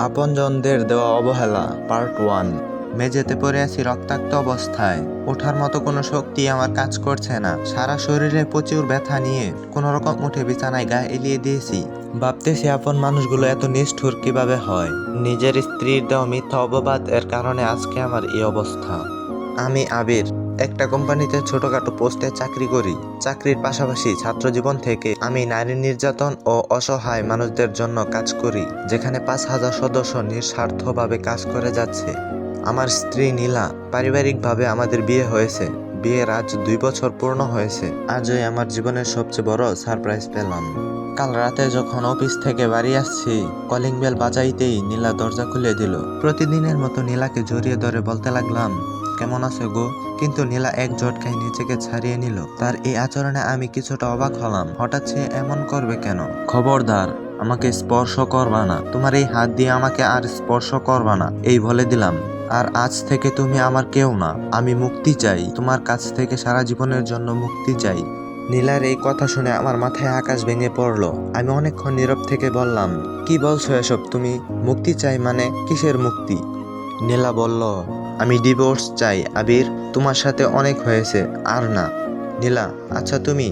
আপনজনদের দেওয়া অবহেলা পার্ট 1। মেঝেতে পড়ে আছি রক্তাক্ত অবস্থায়। ওঠার মতো কোনো শক্তি আমার কাজ করছে না। সারা শরীরে প্রচুর ব্যথা নিয়ে কোনো রকম উঠে বিছানায় গা এলিয়ে দিয়েছি। ভাবতেছি আপন মানুষগুলো এত নিষ্ঠুর কিভাবে হয়। নিজের স্ত্রীর দেওয়া মিথ্যা অপবাদ এর কারণে আজকে আমার এই অবস্থা। আমি আবির, একটা কোম্পানিতে ছোটখাটো পোস্টে চাকরি করি। চাকরির পাশাপাশি ছাত্র জীবন থেকে আমি নারী নির্যাতন ও অসহায় মানুষদের জন্য কাজ করি, যেখানে 5,000 সদস্য নিঃস্বার্থভাবে কাজ করে যাচ্ছে। আমার স্ত্রী নীলা, পারিবারিকভাবে আমাদের বিয়ে হয়েছে। বিয়ের আজ 2 বছর পূর্ণ হয়েছে। আজই আমার জীবনের সবচেয়ে বড় সারপ্রাইজ পেলাম। কাল রাতে যখন অফিস থেকে বাড়ি আসছি, কলিং বেল বাজাইতেই নীলা দরজা খুলে দিল। প্রতিদিনের মতো নীলাকে জড়িয়ে ধরে বলতে লাগলাম, কেমন আছো গো? কিন্তু নীলা এক ঝটকায় নিজেকে ছাড়িয়ে নিল। তার এই আচরণে আমি কিছুটা অবাক হলাম। হঠাৎ সে এমন করবে কেন? খবরদার, আমাকে স্পর্শ করবা না। তোমার এই হাত দিয়ে আমাকে আর স্পর্শ করবা না, এই বলে দিলাম। আর আজ থেকে তুমি আমার কেউ না। আমি মুক্তি চাই, তোমার কাছ থেকে সারা জীবনের জন্য মুক্তি চাই। নীলার এই কথা শুনে আমার মাথায় আকাশ ভেঙে পড়লো। আমি অনেকক্ষণ নীরব থেকে বললাম, কি বলছো এসব তুমি? মুক্তি চাই মানে কিসের মুক্তি? নীলা বলল, আমি ডিভোর্স চাই আবির, তোমার সাথে অনেক হয়েছে, আর না। নীলা, আচ্ছা তুমি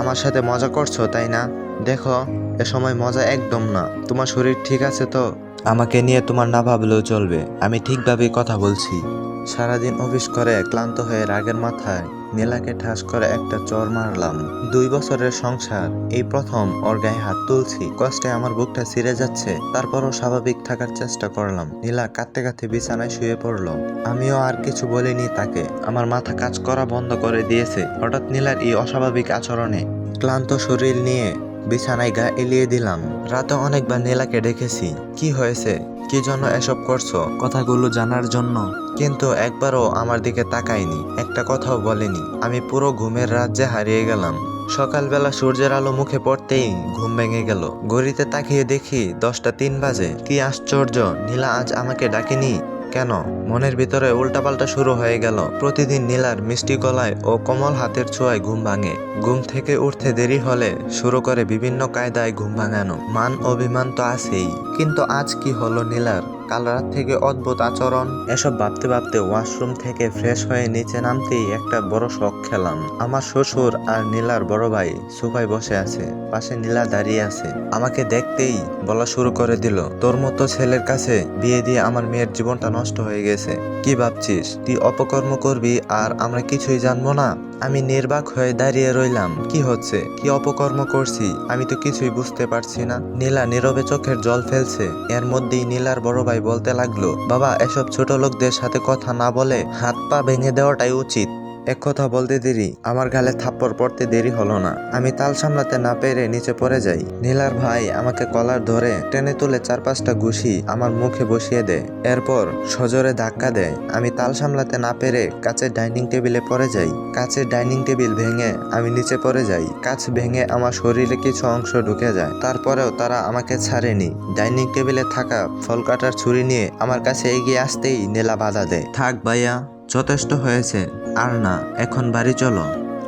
আমার সাথে মজা করছো তাই না? দেখো, এ সময় মজা একদম না। তোমার শরীর ঠিক আছে তো? আমাকে নিয়ে তোমার না ভাবলেও চলবে, আমি ঠিকভাবেই কথা বলছি। সারাদিন অফিস করে ক্লান্ত হয়ে রাগের মাথায় নীলাকে ঠাস করে একটা চড় মারলাম। 2 বছরের সংসার, এই প্রথম ওর গায়ে হাত তুলছি। কষ্টে আমার বুকটা ছিঁড়ে যাচ্ছে, তারপরও স্বাভাবিক থাকার চেষ্টা করলাম। নীলা কাঁদতে কাঁদতে বিছানায় শুয়ে পড়লো। আমিও আর কিছু বলিনি তাকে। আমার মাথা কাজ করা বন্ধ করে দিয়েছে হঠাৎ নীলার এই অস্বাভাবিক আচরণে। ক্লান্ত শরীর নিয়ে বিছানায় গা এলিয়ে দিলাম। রাতে অনেকবার নীলাকে ডেকেছি, কি হয়েছে, কি জন্য এসব করছো, কথাগুলো জানার জন্য। কিন্তু একবারও আমার দিকে তাকায়নি, একটা কথাও বলেনি। আমি পুরো ঘুমের রাজ্যে হারিয়ে গেলাম। সকালবেলা সূর্যের আলো মুখে পড়তেই ঘুম ভেঙে গেল। ঘড়িতে তাকিয়ে দেখি 10টা 3 বাজে। কি আশ্চর্য, নীলা আজ আমাকে ডাকেনি কেন? মনের ভিতরে উল্টাপাল্টা শুরু হয়ে গেল। প্রতিদিন নীলার মিষ্টি গলায় ও কোমল হাতের ছোঁয়ায় ঘুম ভাঙে। ঘুম থেকে উঠতে দেরি হলে শুরু করে বিভিন্ন কায়দায় ঘুম ভাঙানো। মান অভিমান তো আছেই, কিন্তু আজ কি হলো নীলার? কাল রাত থেকে অদ্ভুত আচরণ। এসব ভাবতে ভাবতে ওয়াশরুম থেকে ফ্রেশ হয়ে নিচে নামতেই একটা বড় শক খেলাম। আমার শ্বশুর আর নীলার বড় ভাই সোফায় বসে আছে, পাশে নীলা দাঁড়িয়ে আছে। আমাকে দেখতেই বলা শুরু করে দিল, তোর মতো ছেলের কাছে বিয়ে দিয়ে আমার মেয়ের জীবনটা নষ্ট হয়ে গেছে। কি ভাবছিস তুই অপকর্ম করবি আর আমরা কিছুই জানবো না? আমি নির্বাক হয়ে দাঁড়িয়ে রইলাম। কি হচ্ছে? কি অপকর্ম করছি? আমি তো কিছুই বুঝতে পারছি না। নীলা নীরবে চোখের জল ফেলছে। এর মধ্যেই নীলার বড় ভাই বলতে লাগলো, বাবা, এসব ছোট লোকদের সাথে কথা না বলে হাত পা ভেঙে দেওয়াটাই উচিত। এক কথা বলতে দেরি আমার গালে থাপ্পড় পড়তে দেরি হলো না। আমি তাল সামলাতে না পেরে নিচে পড়ে যাই। নীলার ভাই আমাকে কলার ধরে টেনে তুলে 4-5টা ঘুষি আমার মুখে বসিয়ে দেয়। এরপর সজোরে ধাক্কা দেয়। আমি তাল সামলাতে না পেরে কাচের ডাইনিং টেবিলে পড়ে যাই। কাচের ডাইনিং টেবিল ভেঙে আমি নিচে পড়ে যাই। কাচ ভেঙে আমার শরীরে কিছু অংশ ঢুকে যায়। তারপরেও তারা আমাকে ছাড়েনি। ডাইনিং টেবিলে থাকা ফল কাটার ছুরি নিয়ে আমার কাছে এগিয়ে আসতেই নীলা বাধা দেয়, থাক ভাইয়া, যথেষ্ট হয়েছে, আর না, এখন বাড়ি চলো।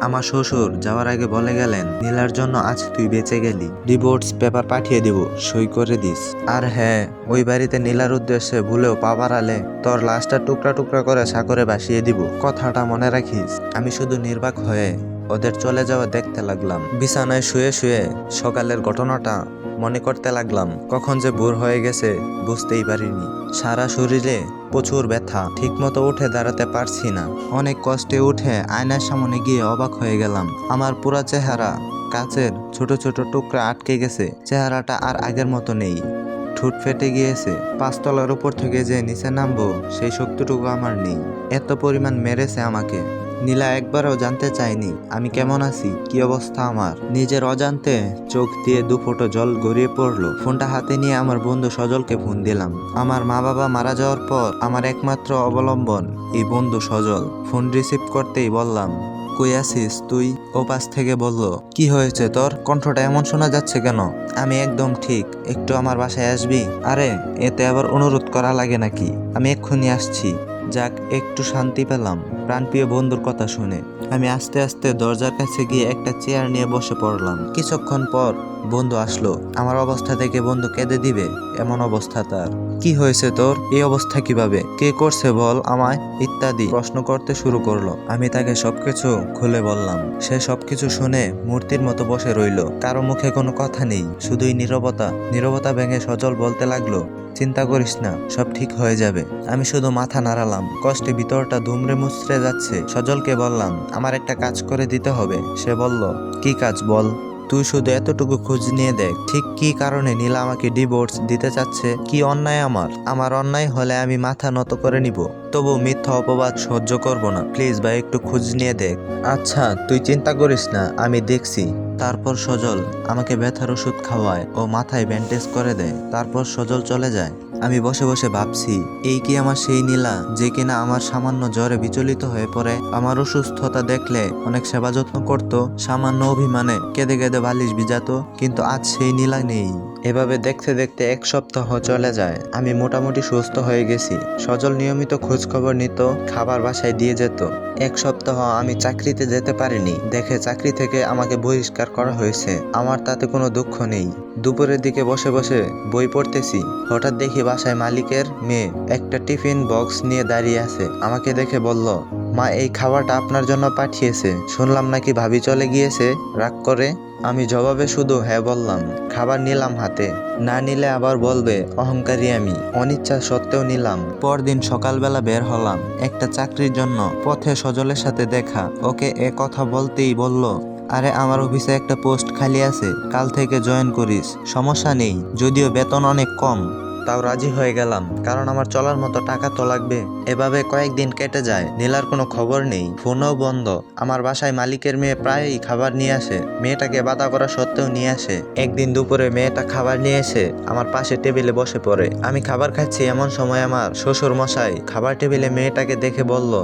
আমার শ্বশুর যাওয়ার আগে বলে গেলেন, নীলার জন্য আজ তুই বেঁচে গেলি। ডিভোর্স পেপার পাঠিয়ে দিব, সই করে দিস। আর হ্যাঁ, ওই বাড়িতে নীলার উদ্দেশ্যে ভুলেও পা বাড়ালে তোর লাশটা টুকরা টুকরা করে সাগরে ভাসিয়ে দিব, কথাটা মনে রাখিস। আমি শুধু নির্বাক হয়ে ওদের চলে যাওয়া দেখতে লাগলাম। বিছানায় শুয়ে শুয়ে সকালের ঘটনাটা মনে করতে লাগলাম। কখন যে ভোর হয়ে গেছে বুঝতেই পারিনি। সারা শরীরে প্রচুর ব্যথা, ঠিকমতো উঠে দাঁড়াতে পারছি না। অনেক কষ্টে উঠে আয়নার সামনে গিয়ে অবাক হয়ে গেলাম। আমার পুরা চেহারা কাচের ছোট ছোট টুকরা আটকে গেছে। চেহারাটা আর আগের মতো নেই, ঠোঁট ফেটে গিয়েছে। 5 তলার উপর থেকে যে নিচে নামবো সেই শক্তিটুকু আমার নেই। এত পরিমাণ মেরেছে আমাকে। নীলা একবারও জানতে চায়নি আমি কেমন আছি, কি অবস্থা আমার। নিজের অজান্তে চোখ দিয়ে 2 ফোঁটা জল গড়িয়ে পড়লো। ফোনটা হাতে নিয়ে আমার বন্ধু সজলকে ফোন দিলাম। আমার মা বাবা মারা যাওয়ার পর আমার একমাত্র অবলম্বন এই বন্ধু সজল। ফোন রিসিভ করতেই বললাম, কই আছিস তুই? ও পাশ থেকে বলল, কি হয়েছে তোর? কণ্ঠটা এমন শোনা যাচ্ছে কেন? আমি একদম ঠিক, একটু আমার বাসায় আসবি? আরে, এতে আবার অনুরোধ করা লাগে নাকি? আমি এক্ষুনি আসছি। যাক, একটু শান্তি পেলাম প্রাণপ্রিয় বন্ধুর কথা শুনে। আমি আস্তে আস্তে দরজার কাছে গিয়ে একটা চেয়ার নিয়ে বসে পড়লাম। কিছুক্ষণ পর বন্ধু আসলো। আমার অবস্থা দেখে বন্ধু কেঁদে দিবে এমন অবস্থা তার। কি হয়েছে তোর? এই অবস্থা কিভাবে? কে করছে বল আমায়? ইত্যাদি প্রশ্ন করতে শুরু করলো। আমি তাকে সবকিছু খুলে বললাম। সে সবকিছু শুনে মূর্তির মতো বসে রইলো। কারো মুখে কোনো কথা নেই, শুধুই নীরবতা ভেঙে সজল বলতে লাগলো, চিন্তা করিস না, সব ঠিক হয়ে যাবে। আমি শুধু মাথা নাড়ালাম। কষ্টে ভিতরটা দুমড়ে মুচড়ে যাচ্ছে। সজলকে বললাম, আমার একটা কাজ করে দিতে হবে। সে বলল, কি কাজ বল? তুই শুধু এতটুকু খোঁজ নিয়ে দেখ, ঠিক কি কারণে নীলা আমাকে ডিভোর্স দিতে চাচ্ছে। কি অন্যায় আমার অন্যায় হলে আমি মাথা নত করে নিব, তবু মিথ্যা অপবাদ সহ্য করব না। প্লিজ ভাই, একটু খোঁজ নিয়ে দেখ। আচ্ছা, তুই চিন্তা করিস না, আমি দেখছি। তারপর সজল আমাকে ব্যথার ওষুধ খাওয়ায় ও মাথায় ব্যান্ডেজ করে দেয়। তারপর সজল চলে যায়। আমি বসে বসে ভাবছি, এই কি আমার সেই নীলা যে কিনা আমার সামান্য জ্বরে বিচলিত হয়ে পড়ে, আমার অসুস্থতা দেখলে অনেক সেবা যত্ন করত, সামান্য অভিমানে কেঁদে কেঁদে বালিশ ভিজাতো, কিন্তু আজ সেই নীলা নেই। এভাবে দেখতে দেখতে এক সপ্তাহ চলে যায়। আমি মোটামুটি সুস্থ হয়ে গেছি। সজল নিয়মিত খোঁজ খবর নিত, খাবার বাসায় দিয়ে যেত। এক সপ্তাহ আমি চাকরিতে যেতে পারিনি দেখে চাকরি থেকে আমাকে বহিষ্কার করা হয়েছে। আমার তাতে কোনো দুঃখ নেই। দুপুরের দিকে বসে বসে বই পড়তেছি, হঠাৎ দেখি বাসায় মালিকের মেয়ে একটা টিফিন বক্স নিয়ে দাঁড়িয়ে আছে। আমাকে দেখে বলল, মা এই খাবারটা আপনার জন্য পাঠিয়েছে। শুনলাম নাকি ভাবি চলে গিয়েছে রাগ করে। আমি জবাবে শুধু হ্যাঁ বললাম। খাবার নিলাম হাতে, না নিলে আবার বলবে অহংকারী আমি। অনিচ্ছা সত্ত্বেও নিলাম। পরদিন সকালবেলা বের হলাম একটা চাকরির জন্য। পথে সজলের সাথে দেখা। ওকে এ কথা বলতেই বলল, আরে আমার অফিসে একটা পোস্ট খালি আছে, কাল থেকে জয়েন করিস। সমস্যা নেই, যদিও বেতন অনেক কম। তাও রাজি হয়ে গেলাম, কারণ আমার চলার মতো টাকা তো লাগবে। এভাবে কয়েকদিন কেটে যায়। নীলার কোনো খবর নেই, ফোনও বন্ধ। আমার বাসায় মালিকের মেয়ে প্রায়ই খাবার নিয়ে আসে। মেয়েটাকে বাধা করা সত্ত্বেও নিয়ে আসে। একদিন দুপুরে মেয়েটা খাবার নিয়ে এসে আমার পাশে টেবিলে বসে পড়ে। আমি খাবার খাচ্ছি এমন সময় আমার শ্বশুর মশাই খাবার টেবিলে মেয়েটাকে দেখে বলল,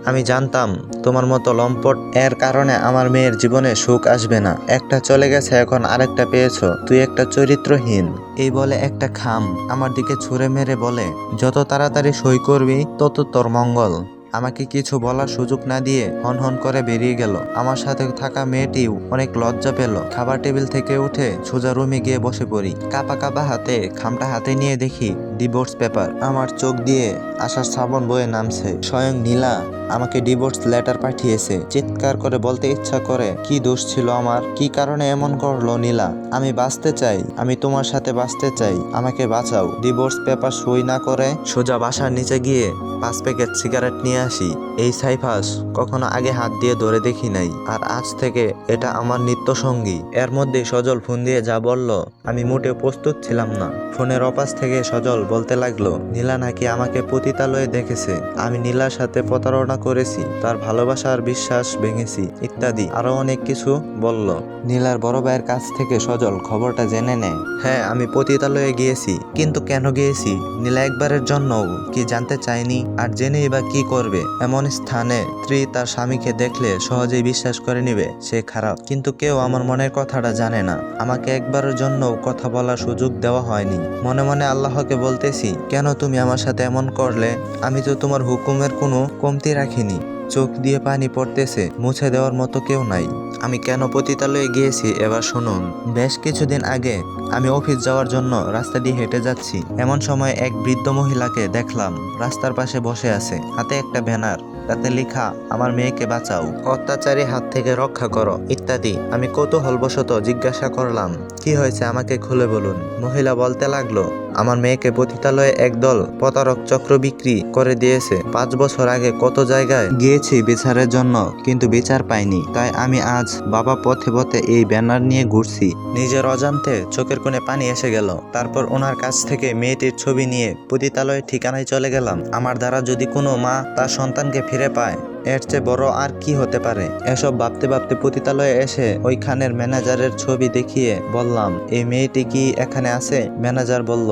আমি জানতাম তোমার মতো লম্পট এর কারণে আমার মেয়ের জীবনে সুখ আসবে না। একটা চলে গেছে, এখন আরেকটা পেয়েছো, তুই একটা চরিত্রহীন। এই বলে একটা খাম আমার দিকে ছুঁড়ে মেরে বলে, যত তাড়াতাড়ি সই করবি তত তোর মঙ্গল। আমাকে কিছু বলার সুযোগ না দিয়ে হন করে বেরিয়ে গেল। আমার সাথে থাকা মেয়েটিও অনেক লজ্জা পেল। খাবার টেবিল থেকে উঠে সোজা রুমে গিয়ে বসে পড়ি। কাপা হাতে খামটা হাতে নিয়ে দেখি ডিভোর্স পেপার। আমার চোখ দিয়ে আশার শ্রাবণ বয়ে নামছে। স্বয়ং নীলা আমাকে ডিভোর্স লেটার পাঠিয়েছে। চিৎকার করে বলতে ইচ্ছা করে, কি দোষ ছিল আমার? কি কারণে এমন করলো নীলা? আমি বাঁচতে চাই, আমি তোমার সাথে বাঁচতে চাই, আমাকে বাঁচাও। ডিভোর্স পেপার সই না করে সোজা বাসার নিচে গিয়ে 5 প্যাকেট সিগারেট নিয়ে আসি। এই সাইফাস কখনো আগে হাত দিয়ে ধরে দেখি নাই, আর আজ থেকে এটা আমার নিত্য সঙ্গী। এর মধ্যে সজল ফোন দিয়ে যা বলল আমি মোটেও প্রস্তুত ছিলাম না। ফোনের অপাশ থেকে সজল বলতে লাগলো, নীলা নাকি আমাকে পতিতালয়ে দেখেছে, আমি নীলার সাথে প্রতারণা করেছি, তার ভালোবাসা আর বিশ্বাস ভেঙেছি, ইত্যাদি আরো অনেক কিছু বলল। নীলার বড় ভাইয়ের কাছ থেকে সজল খবরটা জেনে নেয়। হ্যাঁ, আমি পতিতালয়ে গিয়েছি, কিন্তু কেন গিয়েছি নীলা একবারের জন্যও কি জানতে চায়নি? আর জেনেই বা কি করবে? এমন স্থানে স্ত্রী তার স্বামীকে দেখলে সহজেই বিশ্বাস করে নিবে সে খারাপ, কিন্তু কেউ আমার মনের কথাটা জানে না। আমাকে একবারের জন্যও কথা বলার সুযোগ দেওয়া হয়নি। মনে মনে আল্লাহকে বলতেছি, কেন তুমি আমার সাথে এমন করলে? আমি তো তোমার হুকুমের কোনো কমতি রাখিনি। চোখ দিয়ে পানি পড়তেছে, মুছে দেওয়ার মতো কেউ নাই। আমি কেন পতিতালয়ে গিয়েছি এবার শুনুন। বেশ কিছুদিন আগে আমি অফিস যাওয়ার জন্য রাস্তা দিয়ে হেঁটে যাচ্ছি। এমন সময় এক বৃদ্ধ মহিলাকে দেখলাম রাস্তার পাশে বসে আছে, হাতে একটা ব্যানার, তাতে লেখা, আমার মেয়েকে বাঁচাও, অত্যাচারী হাত থেকে রক্ষা করো, ইত্যাদি। আমি কৌতূহলবশত জিজ্ঞাসা করলাম, কি হয়েছে আমাকে খুলে বলুন। মহিলা বলতে লাগলো, আমার মেয়েকে পতিতালয়ে একদল প্রতারক চক্র বিক্রি করে দিয়েছে। 5 বছর আগে কত জায়গায় গিয়েছি বিচারের জন্য, কিন্তু বিচার পাইনি। তাই আমি আজ বাবা পথে পথে এই ব্যানার নিয়ে ঘুরছি। নিজের অজান্তে চোখের কোণে পানি এসে গেল। তারপর ওনার কাছ থেকে মেয়েটির ছবি নিয়ে পতিতালয়ের ঠিকানায় চলে গেলাম। আমার দ্বারা যদি কোনো মা তার সন্তানকে ফিরে পায়, এর চেয়ে বড় আর কি হতে পারে? এসব ভাবতে ভাবতে পতিতালয়ে এসে ওইখানের ম্যানেজারের ছবি দেখিয়ে বললাম, এই মেয়েটি কি এখানে আছে? ম্যানেজার বলল,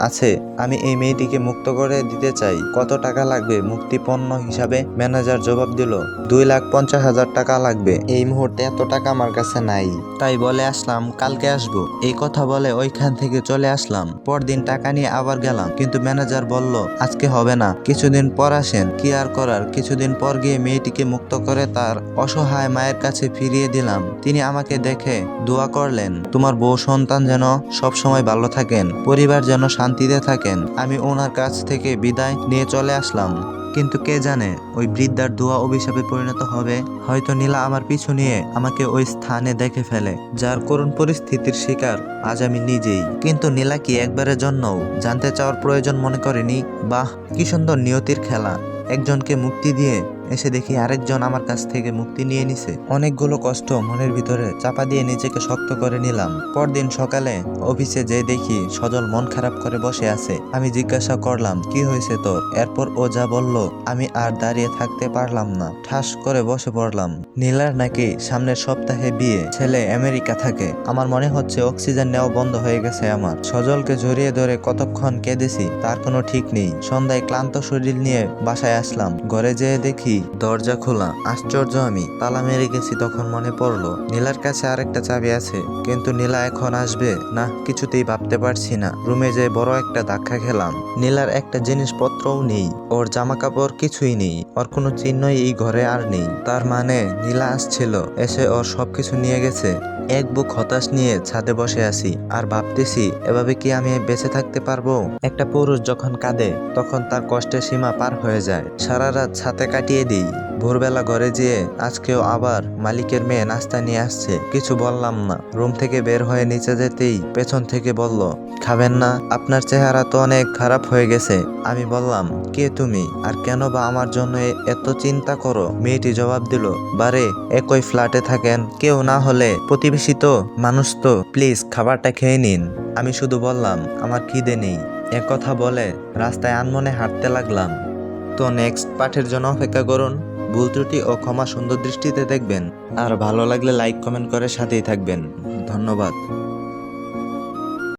আছে। আমি এই মেয়েটিকে মুক্ত করে দিতে চাই। কত টাকা লাগবে মুক্তিপণ্য হিসাবে? ম্যানেজার জবাব দিল, 2,50,000 টাকা লাগবে। এই মুহূর্তে এত টাকা আমার কাছে নাই, তাই বলে আসলাম কালকে আসবো। এই কথা বলে ওইখান থেকে চলে আসলাম। পরদিন টাকা নিয়ে আবার গেলাম, কিন্তু ম্যানেজার বলল, আজকে হবে না, কিছুদিন পর আসেন। কি আর করার, কিছুদিন পর গিয়ে মেয়েটিকে মুক্ত করে তার অসহায় মায়ের কাছে ফিরিয়ে দিলাম। তিনি আমাকে দেখে দোয়া করলেন, তোমার বউ সন্তান যেন সবসময় ভালো থাকেন, পরিবার যেন শান্তিতে থাকেন। আমি ওনার কাছ থেকে বিদায় নিয়ে চলে আসলাম। কিন্তু কে জানে ওই বৃদ্ধার দোয়া অভিশাপে পরিণত হবে। হয়তো নীলা আমার পিছু নিয়ে আমাকে ওই স্থানে দেখে ফেলে, যার করুণ পরিস্থিতির শিকার আজ আমি নিজেই। কিন্তু নীলা কি একবারের জন্যও জানতে চাওয়ার প্রয়োজন মনে করেনি? বাহ, কি সুন্দর নিয়তির খেলা। একজনকে মুক্তি দিয়ে এসে দেখি আরেকজন আমার কাছ থেকে মুক্তি নিয়ে নিছে। অনেকগুলো কষ্ট মনের ভিতরে চাপা দিয়ে নিজেকে শক্ত করে নিলাম। পরদিন সকালে অফিসে যেয়ে দেখি সজল মন খারাপ করে বসে আছে। আমি জিজ্ঞাসা করলাম, কি হয়েছে তোর? এরপর ও যা বলল আমি আর দাঁড়িয়ে থাকতে পারলাম না, ঠাস করে বসে পড়লাম। নীলার নাকি সামনের সপ্তাহে বিয়ে, ছেলে আমেরিকা থাকে। আমার মনে হচ্ছে অক্সিজেন নেওয়া বন্ধ হয়ে গেছে আমার। সজলকে জড়িয়ে ধরে কতক্ষণ কেঁদেছি তার কোনো ঠিক নেই। সন্ধ্যায় ক্লান্ত শরীর নিয়ে বাসায় আসলাম। ঘরে যেয়ে দেখি দরজা খোলা। আশ্চর্য, আমি তালা মেরে গেছি। তখন মনে পড়লো নীলার কাছে আরেকটা চাবি আছে, কিন্তু নীলা এখন আসবে না কিছুতেই ভাবতে পারছি না। রুমে যেয়ে বড় একটা ধাক্কা খেলাম। নীলার একটা জিনিসপত্রও নেই, ওর জামা কাপড় কিছুই নেই, ওর কোনো চিহ্নই এই ঘরে আর নেই। তার মানে নীলা আসছিল, এসে ওর সবকিছু নিয়ে গেছে। এক বুক হতাশ নিয়ে ছাদে বসে আছি আর ভাবতেছি, এভাবে কি আমি বেঁচে থাকতে পারবো? একটা পুরুষ যখন কাঁদে তখন তার কষ্টের সীমা পার হয়ে যায়। সারা রাত ছাদে কাটিয়ে দিই। ভোরবেলা ঘরে যেয়ে আজকেও আবার মালিকের মেয়ে নাস্তা নিয়ে আসছে। কিছু বললাম না। রুম থেকে বের হয়ে নিচে যেতেই পেছন থেকে বলল, খাবেন না? আপনার চেহারা তো অনেক খারাপ হয়ে গেছে। আমি বললাম, কে তুমি আর কেন বা আমার জন্য এত চিন্তা করো? মেয়েটি জবাব দিল, বারে একই ফ্ল্যাটে থাকেন, কেউ না হলে প্রতিবেশী তো, মানুষ তো, প্লিজ খাবারটা খেয়ে নিন। আমি শুধু বললাম, আমার খিদে নেই। একথা বলে রাস্তায় আনমনে হাঁটতে লাগলাম। তো নেক্সট পার্টের জন্য অপেক্ষা করুন। ভুল ত্রুটি ও ক্ষমা সুন্দর দৃষ্টিতে দেখবেন। আর ভালো লাগলে লাইক কমেন্ট করে সাথেই থাকবেন। ধন্যবাদ।